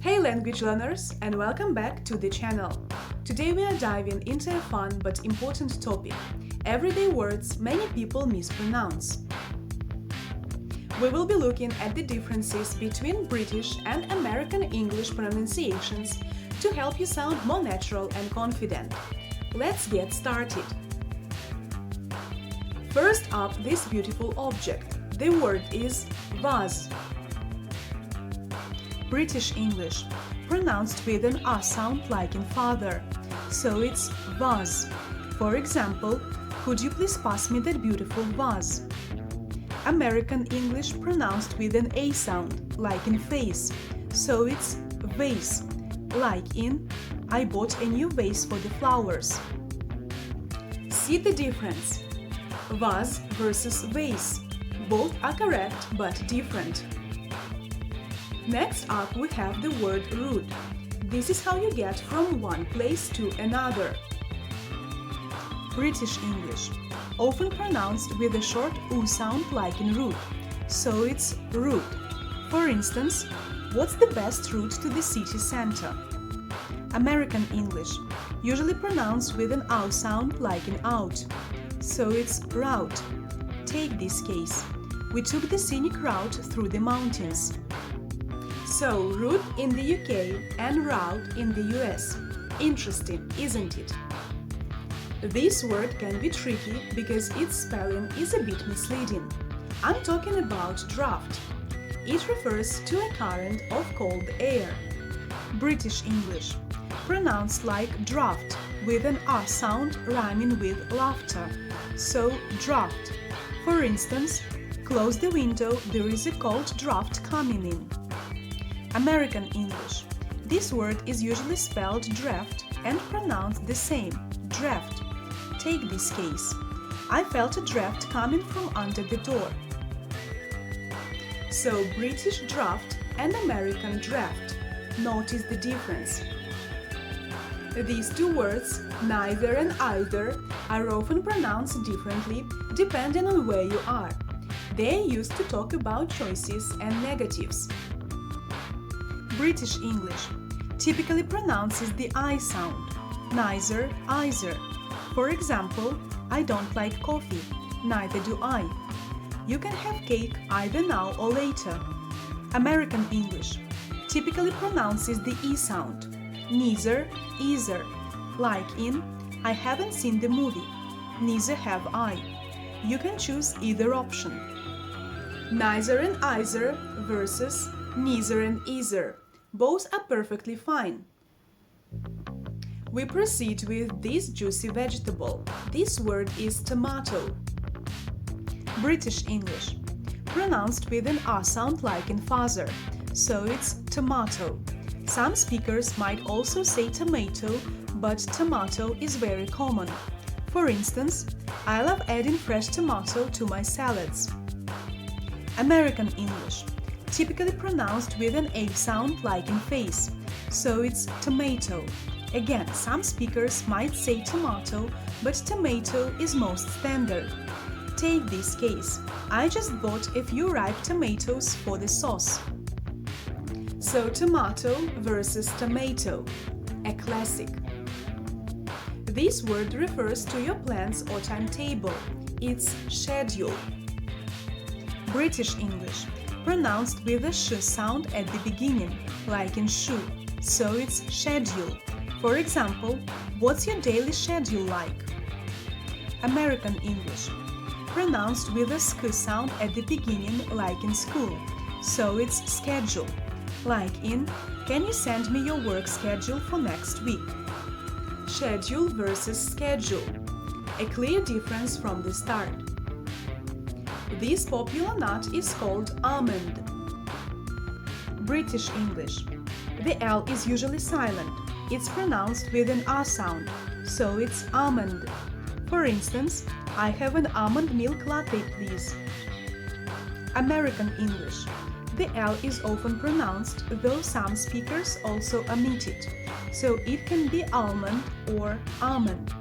Hey language learners, and welcome back to the channel. Today we are diving into a fun but important topic: everyday words many people mispronounce. We will be looking at the differences between British and American English pronunciations to help you sound more natural and confident. Let's get started. First up, this beautiful object. The word is vase. British English, pronounced with an R sound like in father, so it's vase. For example, could you please pass me that beautiful vase? American English, pronounced with an A sound like in face, so it's vase, like in I bought a new vase for the flowers. See the difference? Vase versus vase. Both are correct but different. Next up we have the word rude. This is how you get from one place to another. British English, often pronounced with a short U sound like in route, so it's rude. For instance, what's the best route to the city center? American English, usually pronounced with an OU sound like in out, so it's route. Take this case. We took the scenic route through the mountains. So, route in the UK and route in the US. Interesting, isn't it? This word can be tricky because its spelling is a bit misleading. I'm talking about draft. It refers to a current of cold air. British English, pronounced like draft, with an R sound rhyming with laughter, so draft. For instance, close the window, there is a cold draft coming in. American English. This word is usually spelled draft and pronounced the same, draft. Take this case. I felt a draft coming from under the door. So British draft and American draft. Notice the difference. These two words, neither and either, are often pronounced differently depending on where you are. They are used to talk about choices and negatives. British English typically pronounces the I sound, neither, either. For example, I don't like coffee, neither do I. You can have cake either now or later. American English typically pronounces the E sound, neither, either, like in I haven't seen the movie, neither have I. You can choose either option. Neither and either versus neither and either. Both are perfectly fine. We proceed with this juicy vegetable. This word is tomato. British English, pronounced with an R sound like in father, so it's tomato. Some speakers might also say tomato, but tomato is very common. For instance, I love adding fresh tomato to my salads. American English, typically pronounced with an A sound like in face, so it's tomato. Again, some speakers might say tomato, but tomato is most standard. Take this case. I just bought a few ripe tomatoes for the sauce. So tomato versus tomato, a classic. This word refers to your plans or timetable. It's schedule. British English, pronounced with a sh sound at the beginning, like in shoe, so it's schedule. For example, what's your daily schedule like? American English, pronounced with a sk sound at the beginning, like in school, so it's schedule, like in can you send me your work schedule for next week? Schedule versus schedule, a clear difference from the start. This popular nut is called almond. British English, the L is usually silent. It's pronounced with an R sound, so it's almond. For instance, I have an almond milk latte, please. American English, the L is often pronounced, though some speakers also omit it, so it can be almond or almond.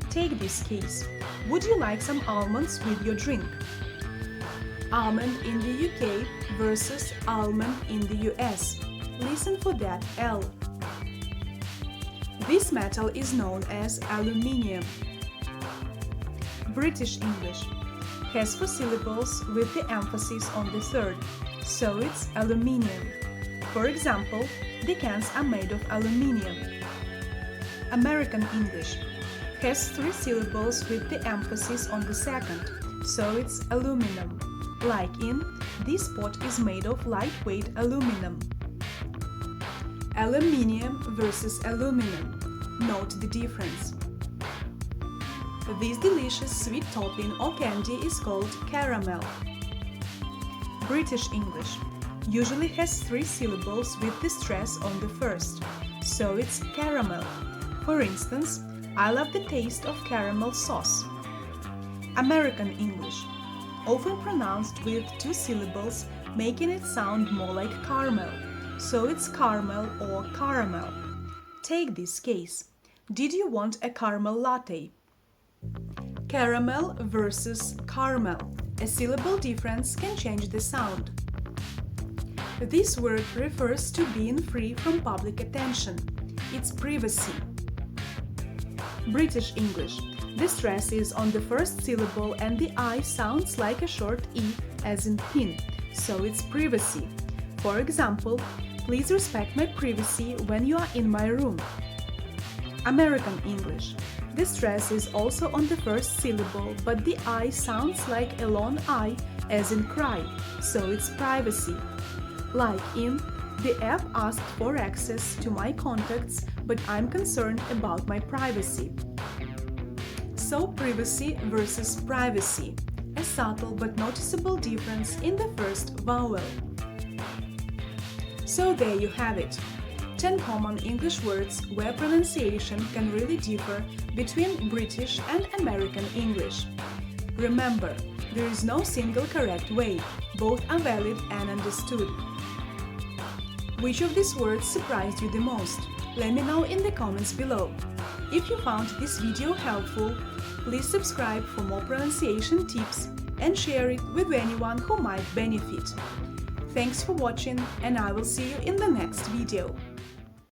Take this case. Would you like some almonds with your drink? Almond in the UK versus almond in the US. listen for that L. This metal is known as aluminium. British English has 4 syllables with the emphasis on the third, so it's aluminium. For example, the cans are made of aluminium. American English has 3 syllables with the emphasis on the second, so it's aluminum. Like in, this pot is made of lightweight aluminum. Aluminium versus aluminum. Note the difference. This delicious sweet topping or candy is called caramel. British English usually has 3 syllables with the stress on the first, so it's caramel. For instance, I love the taste of caramel sauce. American English often pronounced with 2 syllables, making it sound more like caramel, so it's caramel or caramel. Take this case. Did you want a caramel latte? Caramel versus caramel. A syllable difference can change the sound. This word refers to being free from public attention. It's privacy. British English. The stress is on the first syllable and the I sounds like a short E as in pin, so it's privacy. For example, please respect my privacy when you are in my room. American English. The stress is also on the first syllable, but the I sounds like a long I as in cry, so it's privacy. Like in, the app asked for access to my contacts, but I'm concerned about my privacy. So privacy versus privacy. A subtle but noticeable difference in the first vowel. So there you have it. 10 common English words where pronunciation can really differ between British and American English. Remember, there is no single correct way, both are valid and understood. Which of these words surprised you the most? Let me know in the comments below. If you found this video helpful, please subscribe for more pronunciation tips and share it with anyone who might benefit. Thanks for watching, and I will see you in the next video.